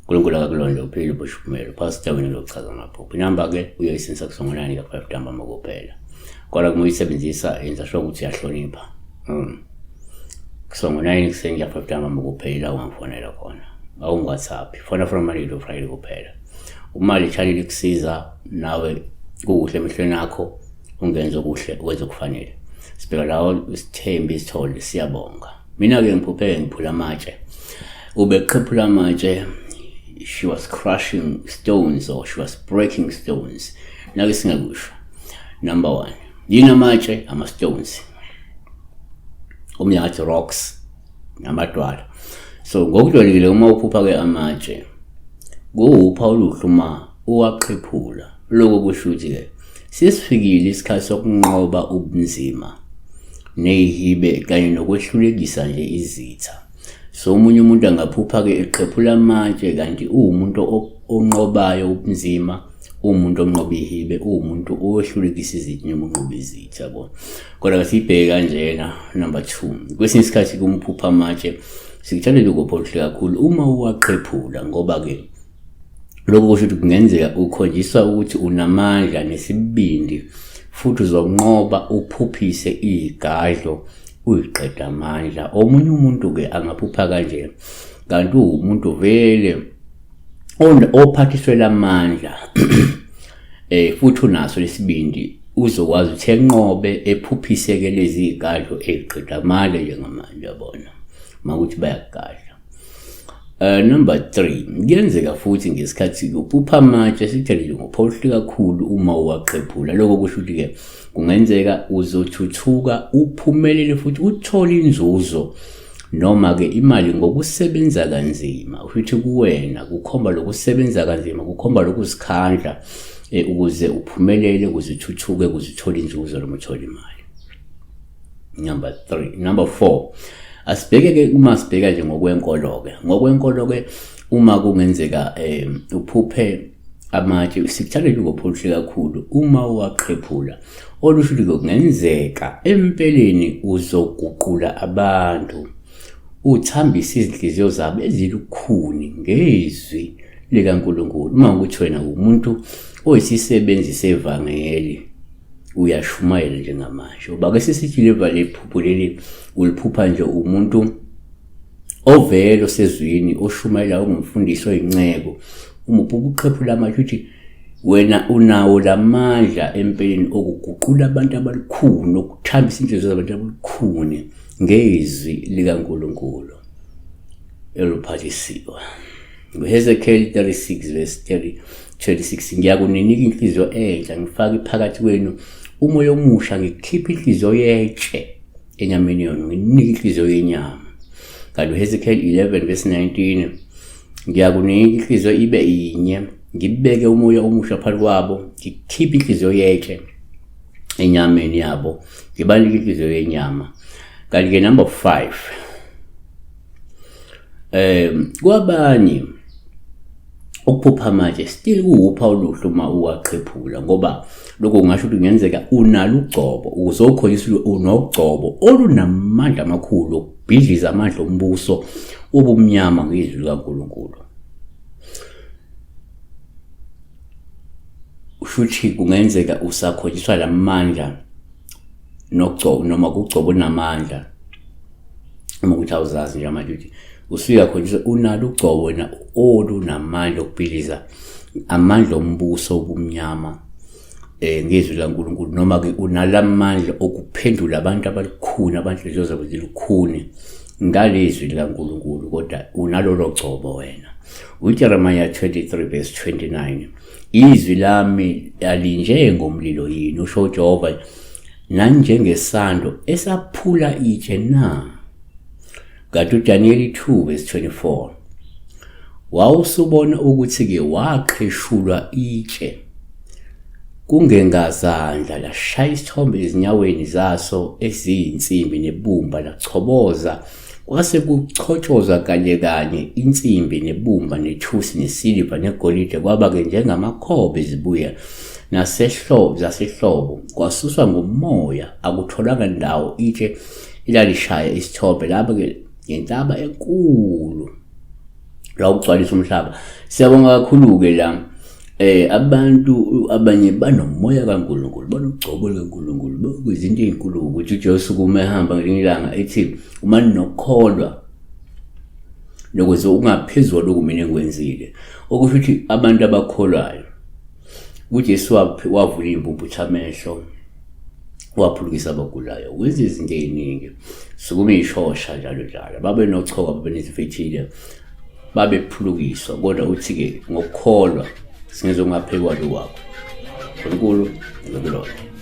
uNkulunkulu akakulonde uphile ubushukumelo pastor wena lochaza amaphupho inamba ke uyoyisenza kusongonani ka 5 ntambama kuphela kodwa kumuyisebenzisa yenza sure ukuthi uyahlonipha kusongonani kusenja 5 ntambama kuphela ungafonela khona awungu WhatsApp fona from Monday to Friday kuphela uma le channel ikusiza nawe kuhle emehlweni akho ungenza okuhle ukwenza okufanele sibheka lawo isithembi isithole siyabonga mina ke ngiphupheke ngiphula amatshe ubeqhephula amatshe she was crushing stones or she was breaking stones nake singakusho number 1 yini amatshe ama stones umnyathi rocks namadwala so ngokujwayelekile uma uphupha ke amatshe kuwupha oluhluma uwaqhephula lokho kusho ukuthi ke sisifikile isikhathi sokunqoba ubunzima nehibe kanye nokwehlulekisa nje izitha so umunye umuntu angaphupha ke eqhephula amatshe kanti umuntu onqobayo ubunzima umuntu onqoba ihibe umuntu owehlulekisa izitha noma unqoba izitha yabo kodwa sibheke kanjena number 2 kwesinye isikhathi kumphupha amatshe sikuthandela ukuphoqha kakhulu uma uwaqhephula ngoba ke lokho kusho ukuthi kungenzeka ukhonjiswa ukuthi unamandla nesibindi futhi uzonqoba uphuphise igadlo uyiqeda amandla omunye umuntu ke angaphupha kanje kanti umuntu vele ophathiswe lamandla futhi unaso lesibindi uzokwazi ukuthi enqobe ephuphise ke lezi igadlo eziqeda amandla njengamanje yabona makuthi bayagadla number 3 kuyenzeka futhi ngesikhathi uphupha amatshe sithele ngophohli kakhulu uma uwaqhephula lokho kusho ukuthi ke kungenzeka uzothuthuka uphumelele futhi uthole inzuzo noma ke imali ngokusebenza kanzima futhi kuwena kukhomba lokusebenza kanzima kukhomba lokusikhandla ukuze uphumelele ukuze uthuthuke ukuze uthole inzuzo noma uthole imali number 4 asibheke ke uma sibheka nje ngokwenkolo ke uma kungenzeka uphuphe amatshe sikuthandela ukuphoqha kakhulu uma uwaqhephula olusho ukuthi kungenzeka empeleni uzoguqula abantu uthambisa izinhliziyo zabo ezilukhuni ngezwi likaNkulunkulu uma ukuthi wena umuntu oyisisebenzi sevangeli uyashumayela njengamanje uba ke sisithi leva lephupho leli uliphupha nje umuntu ovelo sezwini oshumayela ungumfundisi oyincebo uma uqhephula amatshe uthi wena unawo lamandla empeleni okuguqula abantu abalukhuni nokuthambisa inhliziyo zabantu abalukhuni ngezwi likaNkulunkulu eluphathisiwe ngoHezekiel 36 verse 26 ngiyakunika inhliziyo enhle ngifaka phakathi kwenu umoya omusha ngikhipha inhliziyo yetshe enyameni yenu nginika inhliziyo yenyama kanti uHezekiel 11 verse 19 ngiyakunika inhliziyo ibe inye ngibeke umoya omusha phakathi kwabo ngikhipha inhliziyo yetshe enyameni yabo ngibanika inhliziyo yenyama kanti ke number 5 kwabanye ukuphupha amatshe still kuwupha oluhlu uma uwaqhephula ngoba lokho kungasho ukuthi kungenzeka unalo ugcobo uzokhoyisa unogcobo olunamandla amakhulu ukubhidliza amandla ombuso obumnyama ngezwi likaNkulunkulu ushuthi kungenzeka usakhonjiswa lamandla nogcobo noma kugcobo namandla uma ukuthi awuzazi nje manje ukuthi usika khonjiswa unalo ugcobo wena olunamandla okubhidliza amandla ombuso obumnyama ngezwi likaNkulunkulu noma ke unalamandla okuphendula abantu abalukhuni abanhliziyo zabo zilukhuni ngalezwi likaNkulunkulu kodwa unalolo gcobo wena uJeremiah 23 verse 29 izwi lami alinje ngomlilo yini usho uJehova nanjengesando esaphula itshe na kanti uDaniel 2 verse 24 wawusubona ukuthi ke waqheshulwa itshe kungengazandla lashaya isithombe ezinyaweni zaso eziyinsimbi nebumba lachoboza kwase kuchotshozwa kanye insimbi nebumba nethusi nesiliva negolide kwaba ke njengamakhobe ezibuya nasehlobo zasehlobo kwasuswa ngomoya akutholanga ndawo itshe ilalishaya isithombe lapha ke ngentaba enkulu la ukugcwalisa umhlaba. Siyabonga kakhulu-ke la abantu abanye banomoya kaNkulunkulu, banokugcobela kaNkulunkulu, bakwezinto ey'nkulu ukuthi uJesu kuma ehamba ngelinye ilanga ethi uma ninokukholwa nokuze ungaphezulu lokhu mina engikwenzile. Okusho ukuthi abantu abakholwayo uJesu wavula iy'mpumputhe amehlo, waphulukisa abagulayo, wenza izinto ey'ningi, sukuma iy'shosha njalo njalo, babe nochoko, babe nezifethile, babephulukiswa. Kodwa uthi-ke ngokukholwa singezo kungaphekwa lokwakho. Nkulunkulu ngikulobe.